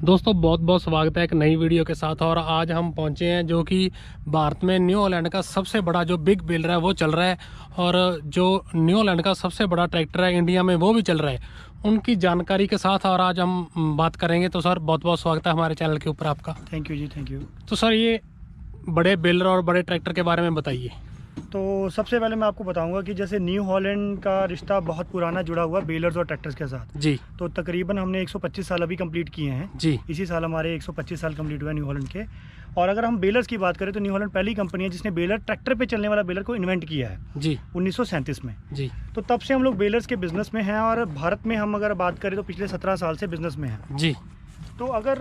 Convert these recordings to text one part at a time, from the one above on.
दोस्तों बहुत बहुत स्वागत है एक नई वीडियो के साथ। और आज हम पहुंचे हैं जो कि भारत में न्यू हॉलैंड का सबसे बड़ा जो बिग बेलर है वो चल रहा है, और जो न्यू हॉलैंड का सबसे बड़ा ट्रैक्टर है इंडिया में वो भी चल रहा है, उनकी जानकारी के साथ और आज हम बात करेंगे। तो सर बहुत बहुत स्वागत है हमारे चैनल के ऊपर आपका। थैंक यू जी, थैंक यू। तो सर ये बड़े बेलर और बड़े ट्रैक्टर के बारे में बताइए। तो सबसे पहले मैं आपको बताऊंगा कि जैसे न्यू हॉलैंड का रिश्ता बहुत पुराना जुड़ा हुआ बेलर्स और ट्रैक्टर्स के साथ जी। तो तकरीबन हमने 125 साल अभी कंप्लीट किए हैं जी। इसी साल हमारे 125 साल कंप्लीट हुआ न्यू हॉलैंड के। और अगर हम बेलर्स की बात करें तो न्यू हॉलैंड पहली कंपनी है जिसने बेलर ट्रैक्टर पे चलने वाला बेलर को इन्वेंट किया है जी 1937 में। जी। तो तब से हम लोग बेलर्स के बिजनेस में हैं और भारत में हम अगर बात करें तो पिछले 17 साल से बिजनेस में हैं जी। तो अगर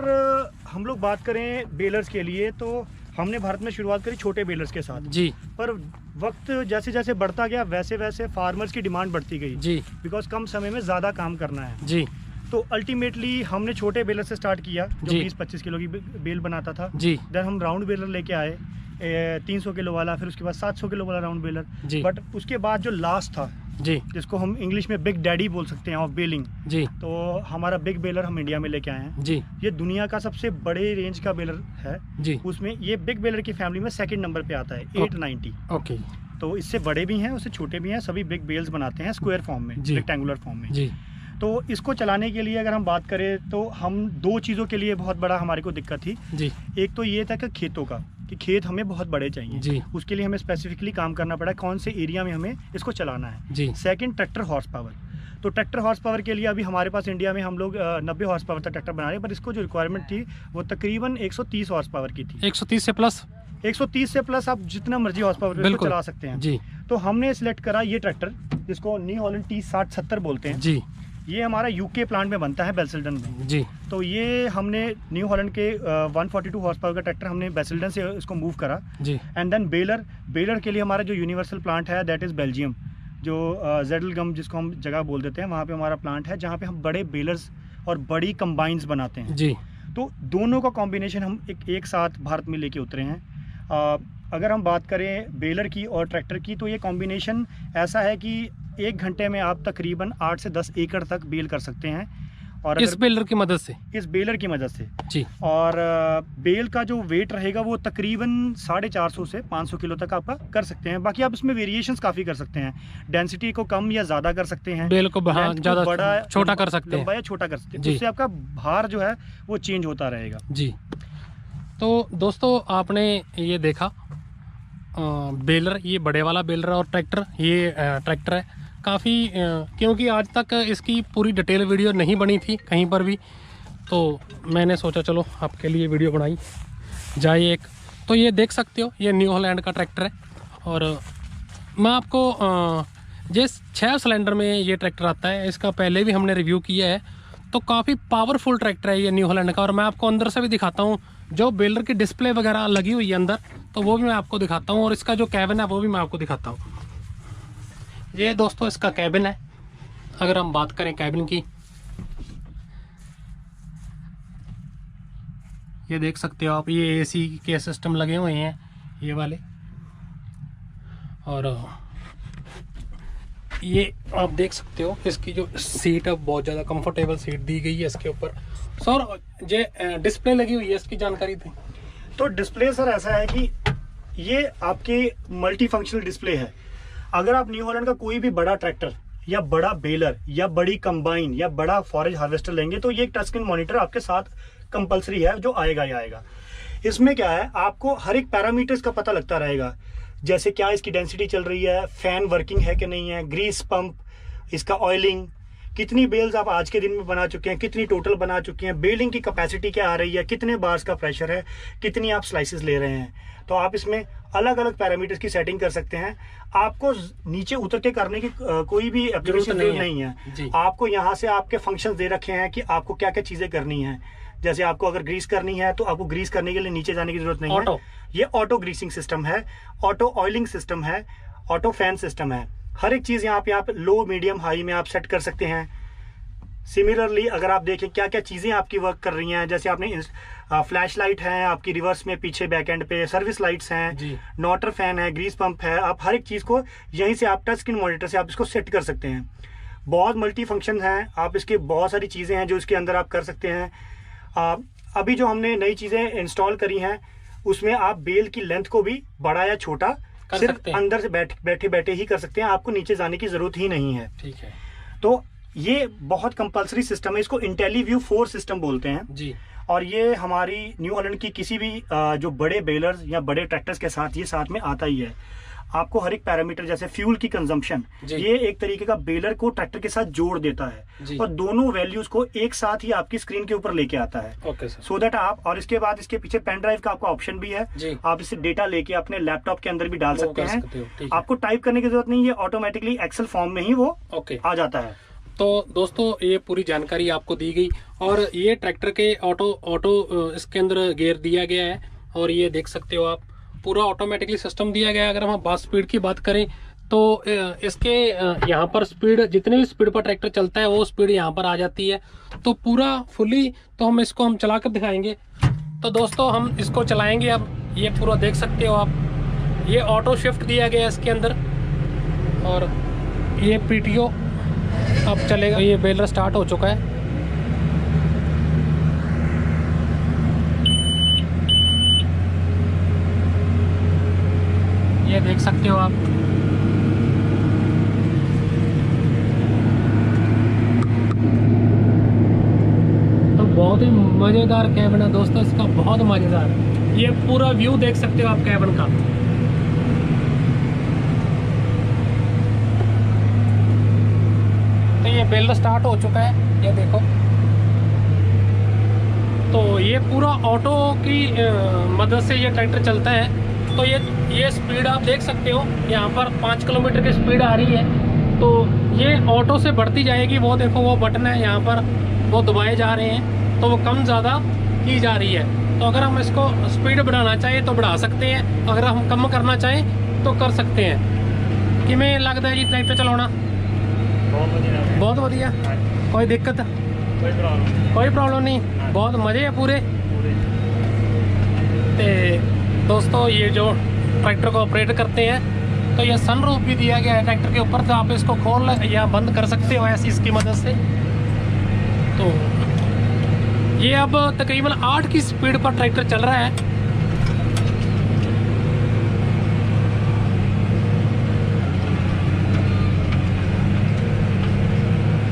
हम लोग बात करें बेलर्स के लिए तो हमने भारत में शुरुआत करी छोटे बेलर्स के साथ जी। पर वक्त जैसे जैसे बढ़ता गया वैसे वैसे फार्मर्स की डिमांड बढ़ती गई जी। बिकॉज कम समय में ज़्यादा काम करना है जी। तो अल्टीमेटली हमने छोटे बेलर से स्टार्ट किया जो जी। 20-25 किलो की बेल बनाता था। जी। देन हम राउंड बेलर लेके आए 300 किलो वाला, फिर उसके बाद 700 किलो वाला राउंड बेलर। जी। बट उसके बाद जो लास्ट था जी जिसको हम इंग्लिश में बिग डैडी बोल सकते हैं ऑफ बेलिंग, जी। तो हमारा बिग बेलर हम इंडिया में लेके आए हैं। जी। ये दुनिया का सबसे बड़े रेंज का बेलर है जी। उसमें ये बिग बेलर की फैमिली में सेकंड नंबर पे आता है 890। ओके। तो इससे बड़े भी हैं उससे छोटे भी हैं, सभी बिग बेल्स बनाते हैं स्क्वायर फॉर्म में, रेक्टेंगुलर फॉर्म में। जी। तो इसको चलाने के लिए अगर हम बात करें तो हम दो चीज़ों के लिए बहुत बड़ा हमारे को दिक्कत थी। जी। एक तो ये था कि खेतों का कि खेत हमें बहुत बड़े चाहिए जी। उसके लिए हमें स्पेसिफिकली काम करना पड़ा कौन से एरिया में हमें इसको चलाना है। जी। Second tractor horse power. तो ट्रैक्टर हॉर्स पावर के लिए अभी हमारे पास इंडिया में हम लोग 90 हॉर्स पावर का ट्रैक्टर बना रहे हैं, पर इसको जो रिक्वायरमेंट थी वो तकरीबन 130 हॉर्स पावर की थी। 130 से प्लस 130 से प्लस आप जितना मर्जी हॉर्स पावर पे चला सकते हैं। जी। तो हमने सिलेक्ट करा ये ट्रैक्टर जिसको न्यू हॉलैंड T6070 बोलते हैं। जी। ये हमारा यूके प्लांट में बनता है बेल्सेल्डन में। जी। तो ये हमने न्यू हॉलैंड के 142 हॉर्स पावर का ट्रैक्टर हमने बेल्सेल्डन से इसको मूव करा। जी। एंड देन बेलर के लिए हमारा जो यूनिवर्सल प्लांट है दैट इज़ बेल्जियम, जो जेडलगम जिसको हम जगह बोल देते हैं, वहाँ पे हमारा प्लांट है जहाँ पे हम बड़े बेलर्स और बड़ी कंबाइंस बनाते हैं। जी। तो दोनों का कॉम्बिनेशन हम एक साथ भारत में लेके उतरे हैं। अगर हम बात करें बेलर की और ट्रैक्टर की तो ये कॉम्बिनेशन ऐसा है कि 1 घंटे में आप तकरीबन 8 से 10 एकड़ तक बेल कर सकते हैं। और इस बेलर की मदद से इस बेलर की मदद से जी। और बेल का जो वेट रहेगा वो तकरीबन 450 से 500 किलो तक आपका कर सकते हैं। बाकी आप इसमें वेरिएशंस काफ़ी कर सकते हैं, डेंसिटी को कम या ज़्यादा कर सकते हैं, बेल को ज़्यादा बड़ा छोटा कर सकते हैं, लंबा या छोटा कर सकते हैं, उससे आपका भार जो है वो चेंज होता रहेगा। जी। तो दोस्तों आपने ये देखा बेलर, ये बड़े वाला बेलर और ट्रैक्टर, ये ट्रैक्टर है काफ़ी, क्योंकि आज तक इसकी पूरी डिटेल वीडियो नहीं बनी थी कहीं पर भी, तो मैंने सोचा चलो आपके लिए वीडियो बनाई जाए एक। तो ये देख सकते हो ये न्यू हॉलैंड का ट्रैक्टर है, और मैं आपको ये 6 सिलेंडर में ये ट्रैक्टर आता है, इसका पहले भी हमने रिव्यू किया है। तो काफ़ी पावरफुल ट्रैक्टर है ये न्यू हॉलैंड का, और मैं आपको अंदर से भी दिखाता हूँ जो बेलर की डिस्प्ले वगैरह लगी हुई है अंदर, तो वो भी मैं आपको दिखाता हूँ, और इसका जो कैबिन है वो भी मैं आपको दिखाता हूँ। ये दोस्तों इसका कैबिन है। अगर हम बात करें कैबिन की, ये देख सकते हो आप, ये एसी के सिस्टम लगे हुए हैं ये वाले, और ये आप देख सकते हो इसकी जो सीट है बहुत ज़्यादा कंफर्टेबल सीट दी गई है इसके ऊपर। सर ये डिस्प्ले लगी हुई है, इसकी जानकारी दें। तो डिस्प्ले सर ऐसा है कि ये आपकी मल्टी फंक्शनल डिस्प्ले है। अगर आप न्यू हॉलैंड का कोई भी बड़ा ट्रैक्टर या बड़ा बेलर या बड़ी कंबाइन या बड़ा फॉरेज हार्वेस्टर लेंगे तो ये एक टच स्क्रीन मॉनिटर आपके साथ कंपलसरी है जो आएगा ही आएगा। इसमें क्या है, आपको हर एक पैरामीटर्स का पता लगता रहेगा, जैसे क्या इसकी डेंसिटी चल रही है, फैन वर्किंग है कि नहीं है, ग्रीस पंप, इसका ऑयलिंग, कितनी बेल्स आप आज के दिन में बना चुके हैं, कितनी टोटल बना चुके हैं, बेलिंग की कैपेसिटी क्या आ रही है, कितने बार्स का प्रेशर है, कितनी आप स्लाइसेस ले रहे हैं। तो आप इसमें अलग अलग पैरामीटर्स की सेटिंग कर सकते हैं। आपको नीचे उतर के करने की कोई भी एप्लीकेशन नहीं है। आपको यहाँ से आपके फंक्शंस दे रखे हैं कि आपको क्या क्या चीजें करनी है। जैसे आपको अगर ग्रीस करनी है तो आपको ग्रीस करने के लिए नीचे जाने की जरूरत नहीं है। ये ऑटो ग्रीसिंग सिस्टम है, ऑटो ऑयलिंग सिस्टम है, ऑटो फैन सिस्टम है। हर एक चीज यहाँ पे लो, मीडियम, हाई में आप सेट कर सकते हैं। सिमिलरली अगर आप देखें क्या क्या चीज़ें आपकी वर्क कर रही हैं, जैसे आपने फ्लैश लाइट है आपकी रिवर्स में पीछे बैक एंड पे, सर्विस लाइट्स हैं, नॉटर फैन है, ग्रीस पंप है, आप हर एक चीज़ को यहीं से आप टच स्क्रीन मॉनिटर से आप इसको सेट कर सकते हैं। बहुत मल्टी फंक्शन हैं, आप इसके बहुत सारी चीज़ें हैं जो इसके अंदर आप कर सकते हैं। अभी जो हमने नई चीजें इंस्टॉल करी हैं उसमें आप बेल की लेंथ को भी बड़ा या छोटा सिर्फ अंदर से बैठे बैठे ही कर सकते हैं, आपको नीचे जाने की जरूरत ही नहीं है। ठीक है। तो ये बहुत कंपलसरी सिस्टम है, इसको इंटेलीव्यू 4 सिस्टम बोलते हैं जी। और ये हमारी न्यू हॉलैंड की किसी भी जो बड़े बेलर्स या बड़े ट्रैक्टर्स के साथ ये साथ में आता ही है। आपको हर एक पैरामीटर जैसे फ्यूल की कंजम्पशन, ये एक तरीके का बेलर को ट्रैक्टर के साथ जोड़ देता है और दोनों वैल्यूज को एक साथ ही आपकी स्क्रीन के ऊपर लेके आता है। सो दैट आप, और इसके बाद इसके पीछे पेन ड्राइव का आपको ऑप्शन भी है, आप इससे डेटा लेके अपने लैपटॉप के अंदर भी डाल सकते हैं। आपको टाइप करने की जरूरत नहीं है, ऑटोमेटिकली एक्सेल फॉर्म में ही वो आ जाता है। तो दोस्तों ये पूरी जानकारी आपको दी गई और ये ट्रैक्टर के ऑटो इसके अंदर गियर दिया गया है और ये देख सकते हो आप पूरा ऑटोमेटिकली सिस्टम दिया गया है। अगर हम बस स्पीड की बात करें तो इसके यहाँ पर स्पीड, जितने भी स्पीड पर ट्रैक्टर चलता है वो स्पीड यहाँ पर आ जाती है। तो पूरा फुली, तो हम इसको हम चला कर दिखाएंगे। तो दोस्तों हम इसको चलाएंगे अब। ये पूरा देख सकते हो आप, ये ऑटो शिफ्ट दिया गया है इसके अंदर और ये पीटीओ अब चलेगा। ये बेलर स्टार्ट हो चुका है। ये देख सकते हो आप। तो बहुत ही मजेदार कैबिन है दोस्तों इसका, बहुत मजेदार। ये पूरा व्यू देख सकते हो आप कैबिन का। तो ये बेलर स्टार्ट हो चुका है, ये देखो। तो ये पूरा ऑटो की मदद से ये ट्रैक्टर चलता है। तो ये स्पीड आप देख सकते हो, यहाँ पर 5 किलोमीटर की स्पीड आ रही है। तो ये ऑटो से बढ़ती जाएगी। वो देखो वो बटन है यहाँ पर, वो दबाए जा रहे हैं तो वो कम ज़्यादा की जा रही है। तो अगर हम इसको स्पीड बढ़ाना चाहें तो बढ़ा सकते हैं, अगर हम कम करना चाहें तो कर सकते हैं। कि मैं लगता है जी ट्रैक्टर चलाना बहुत बढ़िया, कोई दिक्कत कोई प्रॉब्लम नहीं, बहुत मज़े है पूरे। दोस्तों ये जो ट्रैक्टर को ऑपरेट करते हैं तो ये सनरूफ भी दिया गया है ट्रैक्टर के ऊपर, तो आप इसको खोल या बंद कर सकते हो ऐसी इसकी मदद से। तो ये अब तकरीबन 8 की स्पीड पर ट्रैक्टर चल रहा है।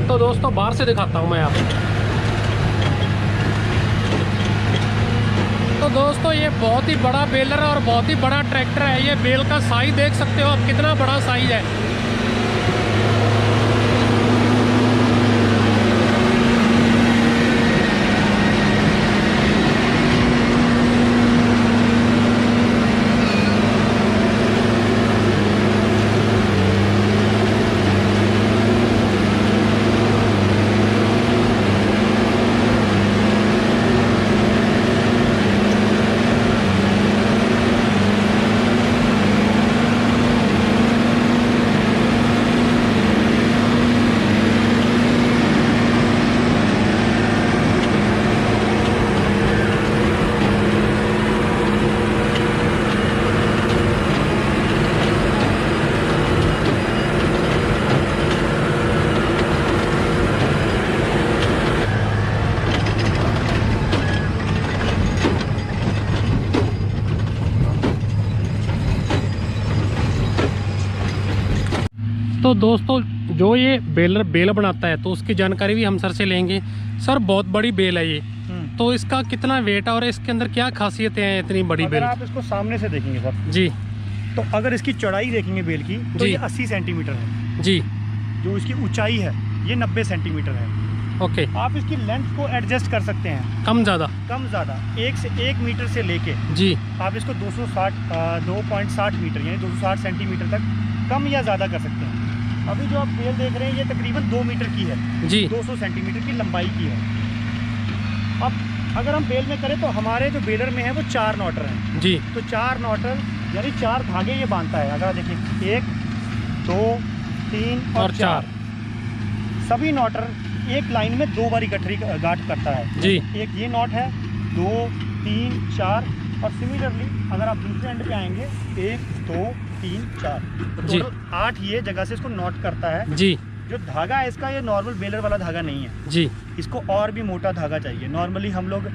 तो दोस्तों बाहर से दिखाता हूँ मैं आपको। तो दोस्तों ये बहुत ही बड़ा बेलर है और बहुत ही बड़ा ट्रैक्टर है। ये बेल का साइज देख सकते हो आप, कितना बड़ा साइज है। तो दोस्तों जो ये बेल बनाता है तो उसकी जानकारी भी हम सर से लेंगे। सर बहुत बड़ी बेल है ये, तो इसका कितना वेट है और इसके अंदर क्या खासियतें हैं इतनी बड़ी बेल? आप इसको सामने से देखेंगे सर जी, तो अगर इसकी चौड़ाई देखेंगे बेल की तो ये 80 सेंटीमीटर है जी। जो इसकी ऊंचाई है ये 90 सेंटीमीटर है। ओके। आप इसकी लेंथ को एडजस्ट कर सकते हैं, कम ज़्यादा 1 मीटर से लेके जी आप इसको 2.60 मीटर यानी 260 सेंटीमीटर तक कम या ज़्यादा कर सकते हैं। अभी जो आप बेल देख रहे हैं ये तकरीबन 2 मीटर की है जी, 200 सेंटीमीटर की लंबाई की है। अब अगर हम बेल में करें तो हमारे जो बेलर में है वो 4 नॉटर हैं जी। तो 4 नॉटर यानी 4 धागे ये बांधता है। अगर देखिए 1 2 3 और 4 सभी नॉटर एक लाइन में 2 बार गठरी गांठ करता है जी। एक ये नॉट है, 2 3 4 और सिमिलरली अगर आप दूसरे एंड पे आएंगे 1 2 3 4 तो 8 ये जगह से इसको नॉट करता है जी। जो धागा है इसका ये नॉर्मल बेलर वाला धागा नहीं है जी, इसको और भी मोटा धागा चाहिए। नॉर्मली हम लोग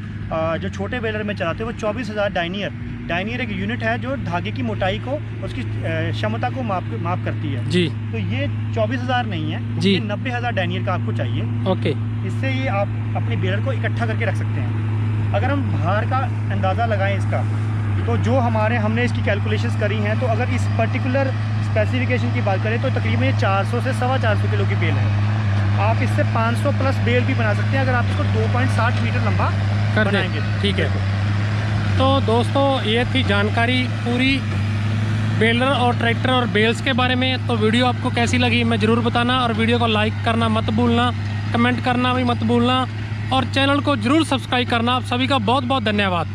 जो छोटे बेलर में चलाते हैं वो 24,000 डायनियर एक यूनिट है जो धागे की मोटाई को, उसकी क्षमता को माप करती है जी। तो ये 24,000 नहीं है जी, ये 90,000 डायनियर का आपको चाहिए। ओके। इससे ये आप अपने बेलर को इकट्ठा करके रख सकते हैं। अगर हम भार का अंदाज़ा लगाएं इसका, तो जो हमने इसकी कैलकुलेशंस करी हैं, तो अगर इस पर्टिकुलर स्पेसिफिकेशन की बात करें तो तकरीबन ये 400 से 450 किलो की बेल है। आप इससे 500 प्लस बेल भी बना सकते हैं अगर आप इसको 2.7 मीटर लंबा कर बनाएंगे। ठीक है। तो दोस्तों ये थी जानकारी पूरी बेलर और ट्रैक्टर और बेल्स के बारे में। तो वीडियो आपको कैसी लगी मैं ज़रूर बताना, और वीडियो को लाइक करना मत भूलना, कमेंट करना भी मत भूलना, और चैनल को ज़रूर सब्सक्राइब करना। आप सभी का बहुत बहुत धन्यवाद।